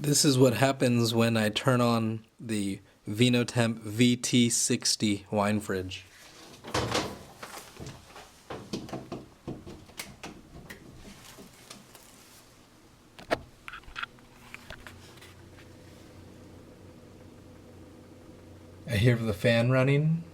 This is what happens when I turn on the Vinotemp VT60 wine fridge. I hear the fan running.